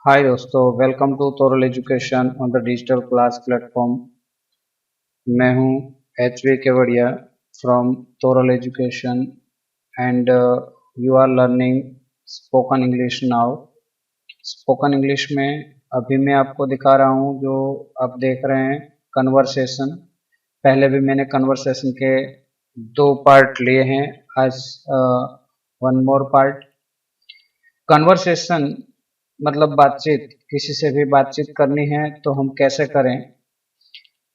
हाय दोस्तों, welcome to Toral education on the digital class platform. मैं हूं H V. Kevadia from Toral education and you are learning spoken English now. Spoken English में अभी मैं आपको दिखा रहा हूं जो आप देख रहे हैं कन्वर्सेशन। पहले भी मैंने कन्वर्सेशन के 2 पार्ट लिए हैं, आज वन मोर पार्ट। कन्वर्सेशन मतलब बातचीत। किसी से भी बातचीत करनी है तो हम कैसे करें?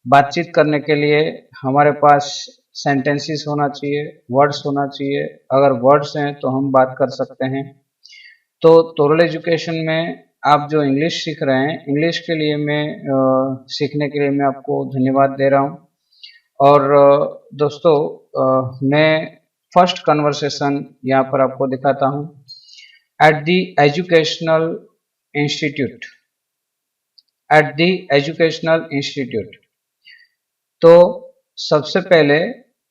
बातचीत करने के लिए हमारे पास सेंटेंसेस होना चाहिए, वर्ड्स होना चाहिए। अगर वर्ड्स हैं तो हम बात कर सकते हैं। तो तोरल एजुकेशन में आप जो इंग्लिश सीख रहे हैं, इंग्लिश के लिए मैं सीखने के लिए मैं आपको धन्यवाद दे रहा हूं। और दोस्तों, मैं फर्स्ट कन्वर्सेशन यहाँ पर आपको दिखाता हूँ। At the educational institute, at the educational institute. तो सबसे पहले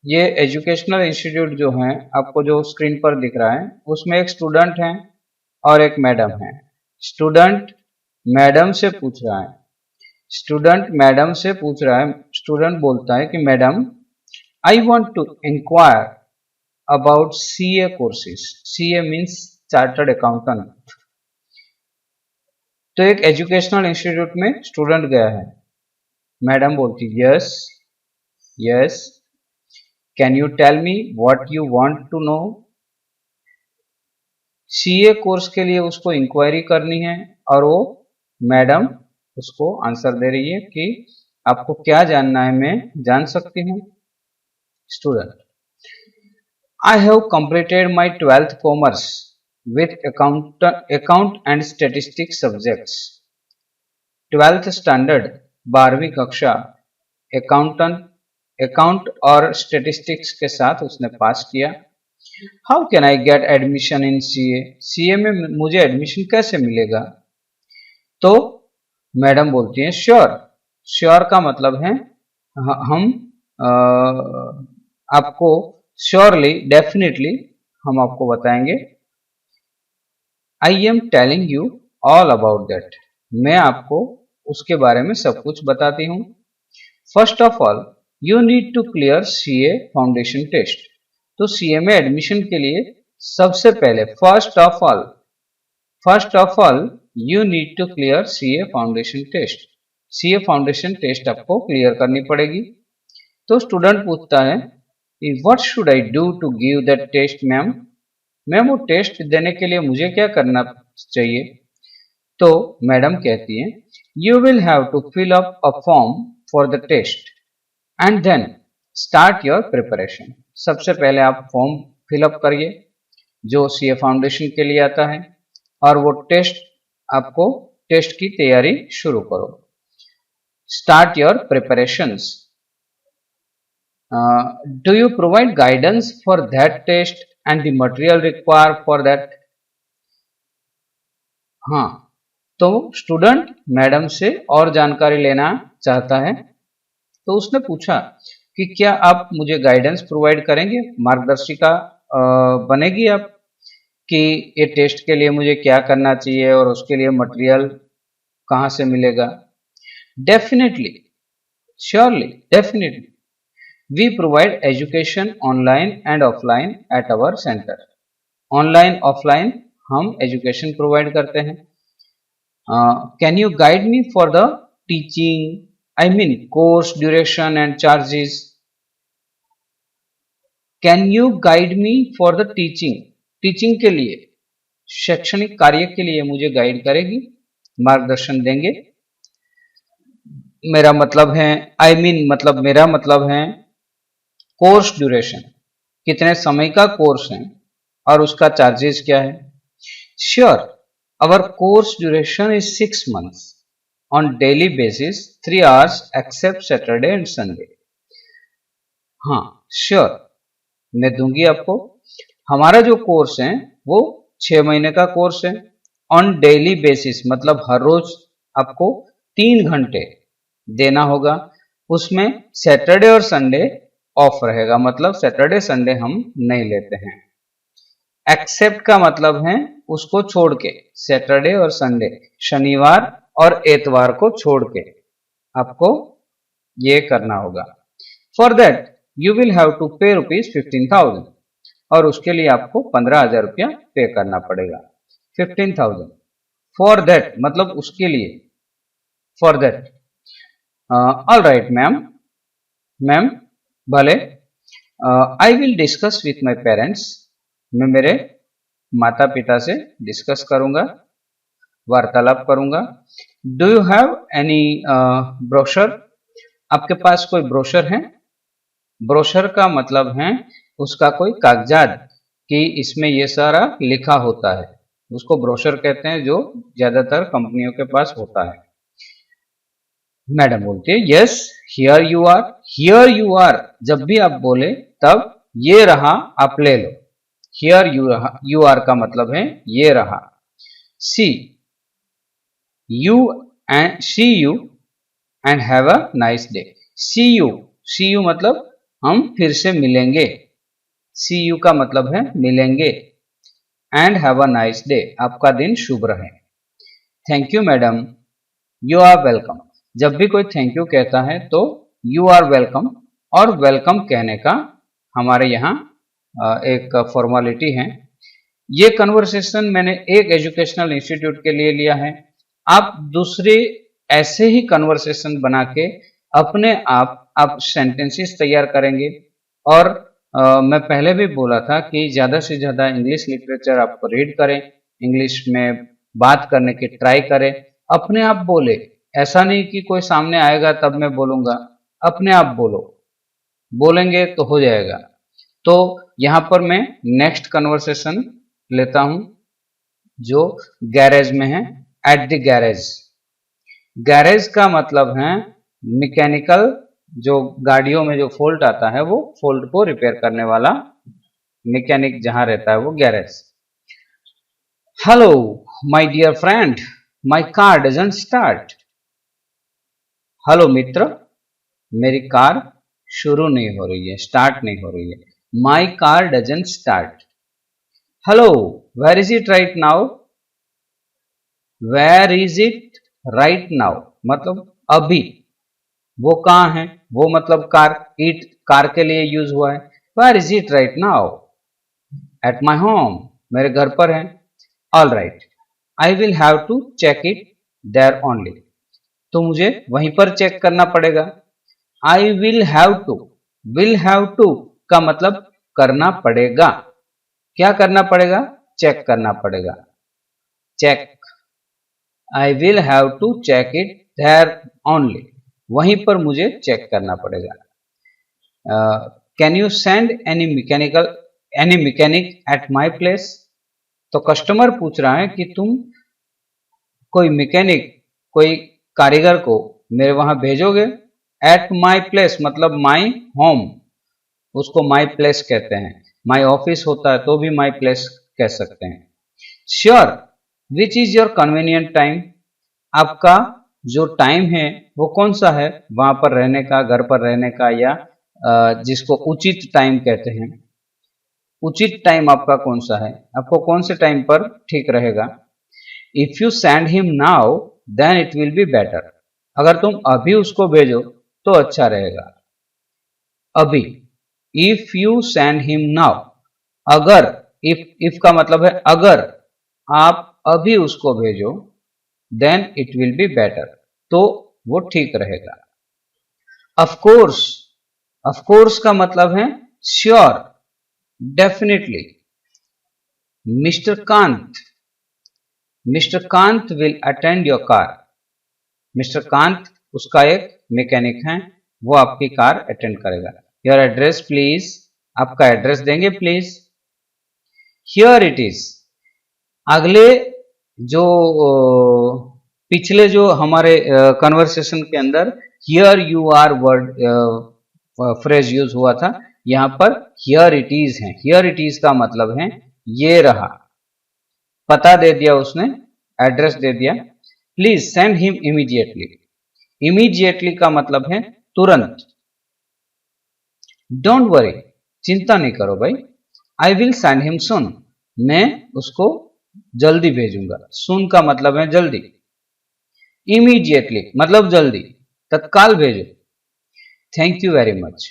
ये एजुकेशनल इंस्टीट्यूट जो है, आपको जो स्क्रीन पर दिख रहा है, उसमें एक स्टूडेंट है और एक मैडम है। स्टूडेंट मैडम से पूछ रहा है, स्टूडेंट मैडम से पूछ रहा है। स्टूडेंट बोलता है कि madam, I want to inquire about CA courses. CA means chartered accountant. तो एक एजुकेशनल इंस्टीट्यूट में स्टूडेंट गया है। मैडम बोलती yes yes, can you tell me what you want to know. CA course के लिए उसको इंक्वायरी करनी है और वो मैडम उसको आंसर दे रही है कि आपको क्या जानना है, मैं जान सकती हूँ। Student, I have completed my 12th commerce with account and statistics subjects। 12th standard 12वीं कक्षा अकाउंट और स्टेटिस्टिक्स के साथ उसने पास किया। How can I get admission in CA. CA में मुझे एडमिशन कैसे मिलेगा? तो मैडम बोलती है श्योर। श्योर का मतलब है हम आपको श्योरली, डेफिनेटली हम आपको बताएंगे। I am telling you all about that. मैं आपको उसके बारे में सब कुछ बताती हूँ। First of all you need to clear CA foundation test. तो सीए में एडमिशन के लिए सबसे पहले first of all you need to clear CA foundation test. CA foundation test आपको क्लियर करनी पड़ेगी। तो स्टूडेंट पूछता है what should I do to give that test ma'am. Ma'am, वो टेस्ट देने के लिए मुझे क्या करना चाहिए? तो मैडम कहती है you will have to fill up a form for the test and then start your preparation. सबसे पहले आप फॉर्म फिलअप करिए जो सीए फाउंडेशन के लिए आता है, और वो आपको टेस्ट की तैयारी शुरू करो। Start your preparations. Do you provide guidance for that test and the material required for that। हाँ, तो स्टूडेंट मैडम से और जानकारी लेना चाहता है। तो उसने पूछा कि क्या आप मुझे गाइडेंस प्रोवाइड करेंगे, मार्गदर्शिका बनेगी आप, कि ये टेस्ट के लिए मुझे क्या करना चाहिए और उसके लिए मटेरियल कहाँ से मिलेगा। Definitely, surely, definitely We provide education online and offline at our center। Online offline हम एजुकेशन प्रोवाइड करते हैं। Can you guide me for the teaching, I mean course duration and charges. Can you guide me for the teaching. Teaching के लिए, शैक्षणिक कार्य के लिए मुझे गाइड करेगी, मार्गदर्शन देंगे। मेरा मतलब है, मेरा मतलब है कोर्स ड्यूरेशन, कितने समय का कोर्स है और उसका चार्जेस क्या है। Sure, our course duration is 6 months on daily basis 3 hours except Saturday and Sunday. हाँ, श्योर, मैं दूंगी आपको। हमारा जो कोर्स है वो 6 महीने का कोर्स है। ऑन डेली बेसिस मतलब हर रोज आपको 3 घंटे देना होगा। उसमें सैटरडे और संडे ऑफ रहेगा, मतलब सैटरडे संडे हम नहीं लेते हैं। एक्सेप्ट का मतलब है उसको छोड़ के, सैटरडे और संडे, शनिवार और एतवार को छोड़ के आपको ये करना होगा। For that you will have to pay ₹15,000 और उसके लिए आपको 15,000 रुपया पे करना पड़ेगा। 15,000 फॉर दैट मतलब उसके लिए, for that. All right ma'am, ma'am भले, I will discuss with my parents, मैं मेरे माता पिता से डिस्कस करूंगा, वार्तालाप करूंगा। Do you have any brochure, आपके पास कोई ब्रोशर है? ब्रोशर का मतलब है उसका कोई कागजात कि इसमें ये सारा लिखा होता है, उसको ब्रोशर कहते हैं, जो ज्यादातर कंपनियों के पास होता है। मैडम बोलती है yes here you are, here you are जब भी आप बोले तब ये रहा आप ले लो। हियर यू आर का मतलब है ये रहा। See you and see you and have a nice day. See you मतलब हम फिर से मिलेंगे, सी यू का मतलब है मिलेंगे। And have a nice day, आपका दिन शुभ रहे। Thank you madam, you are welcome, जब भी कोई थैंक यू कहता है तो यू आर वेलकम, और वेलकम कहने का हमारे यहाँ एक फॉर्मेलिटी है। ये कन्वर्सेशन मैंने एक एजुकेशनल इंस्टीट्यूट के लिए लिया है। आप दूसरे ऐसे ही कन्वर्सेशन बना के अपने आप सेंटेंसेस तैयार करेंगे। और मैं पहले भी बोला था कि ज़्यादा से ज़्यादा इंग्लिश लिटरेचर आप रीड करें, इंग्लिश में बात करने की ट्राई करें, अपने आप बोले, ऐसा नहीं कि कोई सामने आएगा तब मैं बोलूँगा, अपने आप बोलो, बोलेंगे तो हो जाएगा। तो यहाँ पर मैं नेक्स्ट कन्वर्सेशन लेता हूँ जो गैरेज में है। एट द गैरेज, गैरेज का मतलब है मैकेनिकल, जो गाड़ियों में जो फॉल्ट आता है वो फॉल्ट को रिपेयर करने वाला मैकेनिक जहां रहता है वो garage. Hello my dear friend, my car doesn't start. Hello मित्र, मेरी कार शुरू नहीं हो रही है, स्टार्ट नहीं हो रही है। My car doesn't start. Hello where is it right now, where is it right now मतलब अभी, वो कहाँ है, वो मतलब कार, इट कार के लिए यूज हुआ है। Where is it right now, at my home, मेरे घर पर है। All right, I will have to check it there only, तो मुझे वहीं पर चेक करना पड़ेगा। आई विल हैव टू का मतलब करना पड़ेगा, क्या करना पड़ेगा, चेक करना पड़ेगा, check. I will have to check it there only, वहीं पर मुझे चेक करना पड़ेगा। Can you send any mechanic at my place, तो कस्टमर पूछ रहा है कि तुम कोई मैकेनिक, कोई कारीगर को मेरे वहां भेजोगे। एट माई प्लेस मतलब माई होम, उसको माई प्लेस कहते हैं। माई ऑफिस होता है तो भी माई प्लेस कह सकते हैं। Sure, which is your convenient time, आपका जो टाइम है वो कौन सा है वहां पर रहने का, घर पर रहने का, या जिसको उचित टाइम कहते हैं, उचित टाइम आपका कौन सा है, आपको कौन से टाइम पर ठीक रहेगा। If you send him now then it will be better, अगर तुम अभी उसको भेजो तो अच्छा रहेगा। अभी, if you send him now, अगर, इफ का मतलब है अगर आप अभी उसको भेजो, then it will be better, तो वो ठीक रहेगा। ऑफ कोर्स का मतलब है sure, definitely. Mister Kant will attend your car, Mister Kant उसका एक मैकेनिक है, वो आपकी कार अटेंड करेगा। योर एड्रेस प्लीज, आपका एड्रेस देंगे प्लीज। हियर इट इज, अगले जो पिछले जो हमारे कन्वर्सेशन के अंदर here you are word phrase use हुआ था, यहां पर हियर इट इज है। हियर इट इज का मतलब है ये रहा, पता दे दिया उसने, एड्रेस दे दिया। Please send him immediately, immediately का मतलब है तुरंत। डोंट वरी, चिंता नहीं करो भाई। आई विल सेंड हिम सून, मैं उसको जल्दी भेजूंगा। सून का मतलब है जल्दी। इमीडिएटली मतलब जल्दी, तत्काल भेजो। Thank you very much,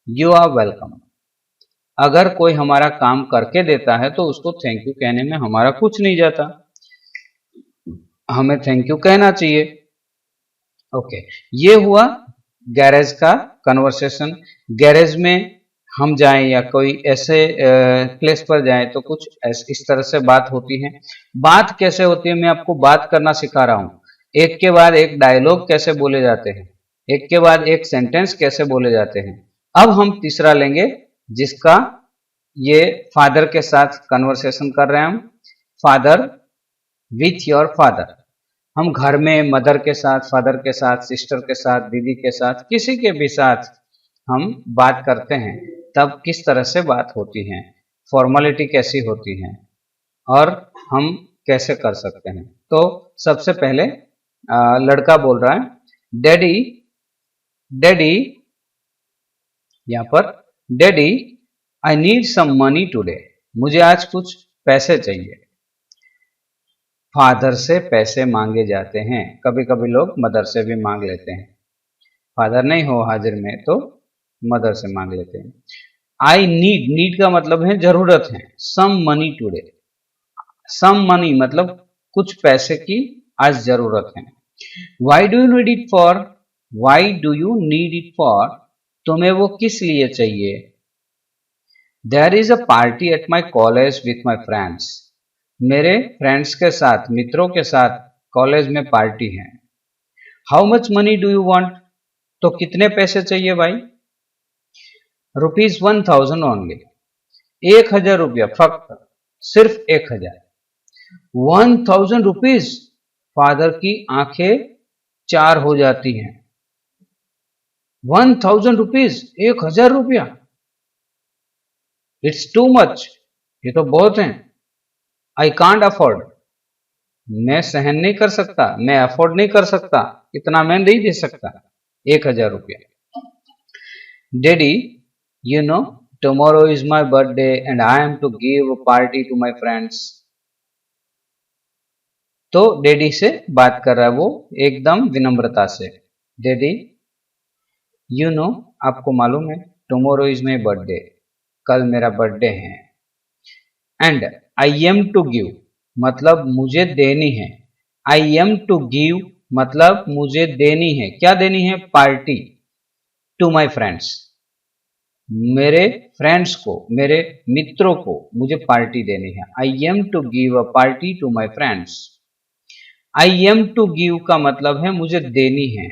you are welcome. अगर कोई हमारा काम करके देता है तो उसको थैंक यू कहने में हमारा कुछ नहीं जाता, हमें थैंक यू कहना चाहिए। ओके, ये हुआ गैरेज का कन्वर्सेशन। गैरेज में हम जाएं या कोई ऐसे प्लेस पर जाएं तो कुछ इस तरह से बात होती है। बात कैसे होती है, मैं आपको बात करना सिखा रहा हूं। एक के बाद एक डायलॉग कैसे बोले जाते हैं, एक के बाद एक सेंटेंस कैसे बोले जाते हैं। अब हम तीसरा लेंगे, जिसका ये फादर के साथ कन्वर्सेशन कर रहे हैं हम। Father with your father. हम घर में मदर के साथ, फादर के साथ, सिस्टर के साथ, दीदी के साथ, किसी के भी साथ हम बात करते हैं तब किस तरह से बात होती है, फॉर्मेलिटी कैसी होती है और हम कैसे कर सकते हैं। तो सबसे पहले लड़का बोल रहा है, डैडी डैडी, यहां पर daddy I need some money today, मुझे आज कुछ पैसे चाहिए। फादर से पैसे मांगे जाते हैं, कभी कभी लोग मदर से भी मांग लेते हैं। फादर नहीं हो हाजिर में तो मदर से मांग लेते हैं। आई नीड, नीड का मतलब है जरूरत है। Some money today, some money मतलब कुछ पैसे की आज जरूरत है। Why do you need it for, why do you need it for, तुम्हें वो किस लिए चाहिए। There is a party at my college with my friends, मेरे फ्रेंड्स के साथ, मित्रों के साथ कॉलेज में पार्टी है। How much money do you want, तो कितने पैसे चाहिए भाई। ₹1000 ओनली, 1000 रुपया फक्त, सिर्फ 1000। ₹1000, फादर की आंखें चार हो जाती हैं। ₹1000, 1000 रुपया, इट्स टू मच, ये तो बहुत है। आई कांट अफोर्ड, मैं सहन नहीं कर सकता, मैं अफोर्ड नहीं कर सकता, इतना मैं नहीं दे सकता 1000 रुपया। Daddy you know tomorrow is my birthday and I am to give a party to my friends. तो डैडी से बात कर रहा है वो एकदम विनम्रता से। डैडी यू नो, आपको मालूम है, टुमारो इज माई बर्थडे, कल मेरा बर्थडे है। And I am to give मतलब मुझे देनी है। आई एम टू गिव मतलब मुझे देनी है, क्या देनी है, पार्टी। टू माई फ्रेंड्स, मेरे फ्रेंड्स को, मेरे मित्रों को मुझे पार्टी देनी है। I am to give a party to my friends. I am to give का मतलब है मुझे देनी है।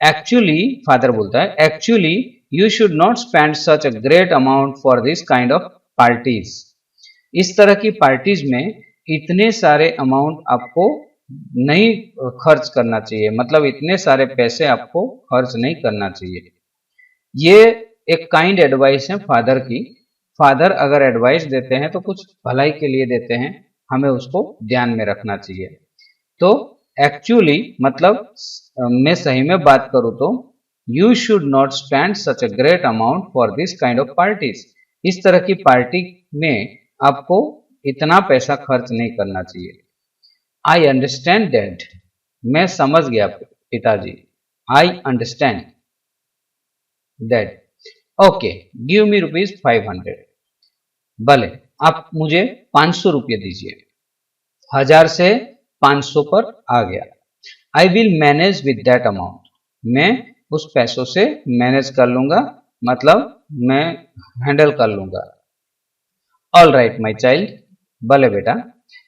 एक्चुअली, फादर बोलता है, actually you should not spend such a great amount for this kind of parties. इस तरह की पार्टीज में इतने सारे अमाउंट आपको नहीं खर्च करना चाहिए, मतलब इतने सारे पैसे आपको खर्च नहीं करना चाहिए। ये एक काइंड एडवाइस है फादर की। फादर अगर एडवाइस देते हैं तो कुछ भलाई के लिए देते हैं, हमें उसको ध्यान में रखना चाहिए। तो एक्चुअली मतलब मैं सही में बात करूं तो you should not spend such a great amount for this kind of parties. इस तरह की पार्टी में आपको इतना पैसा खर्च नहीं करना चाहिए। आई अंडरस्टैंड डैड, मैं समझ गया पिताजी। I understand dad. Okay, give me ₹500, भले आप मुझे 500 रुपये दीजिए। 1000 से 500 पर आ गया। I will manage with that amount, मैं उस पैसों से मैनेज कर लूंगा, मतलब मैं हैंडल कर लूंगा। ऑल राइट माई चाइल्ड, भले बेटा।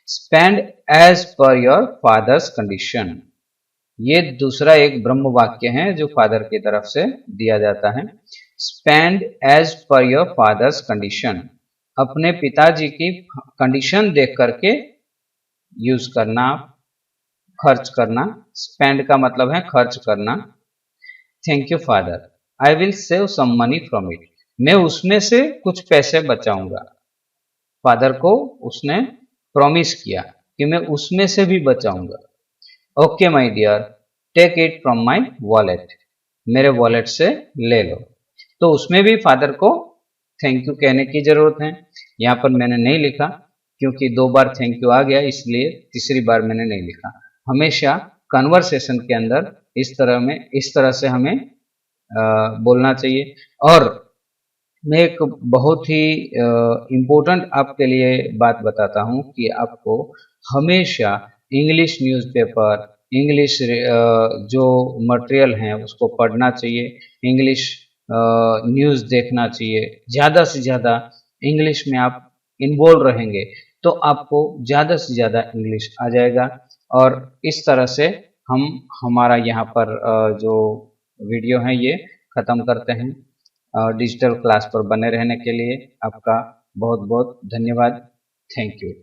Spend as per your father's condition, ये दूसरा एक ब्रह्म वाक्य है जो फादर की तरफ से दिया जाता है। Spend as per your father's condition, अपने पिताजी की कंडीशन देख करके यूज करना, खर्च करना। स्पेंड का मतलब है खर्च करना। Thank you father, I will save some money from it, मैं उसमें से कुछ पैसे बचाऊंगा। फादर को उसने प्रॉमिस किया कि मैं उसमें से भी बचाऊंगा। Okay my dear, take it from my wallet, मेरे वॉलेट से ले लो। तो उसमें भी फादर को थैंक यू कहने की जरूरत है, यहां पर मैंने नहीं लिखा। क्योंकि 2 बार थैंक यू आ गया, इसलिए तीसरी बार मैंने नहीं लिखा। हमेशा कन्वर्सेशन के अंदर इस तरह से हमें बोलना चाहिए। और मैं एक बहुत ही इम्पोर्टेंट आपके लिए बात बताता हूँ कि आपको हमेशा इंग्लिश न्यूज़पेपर, इंग्लिश जो मटेरियल हैं उसको पढ़ना चाहिए, इंग्लिश न्यूज़ देखना चाहिए। ज़्यादा से ज़्यादा इंग्लिश में आप इन्वॉल्व रहेंगे तो आपको ज़्यादा से ज़्यादा इंग्लिश आ जाएगा। और इस तरह से हम हमारा यहाँ पर जो वीडियो है ये ख़त्म करते हैं। डिजिटल क्लास पर बने रहने के लिए आपका बहुत बहुत धन्यवाद। Thank you.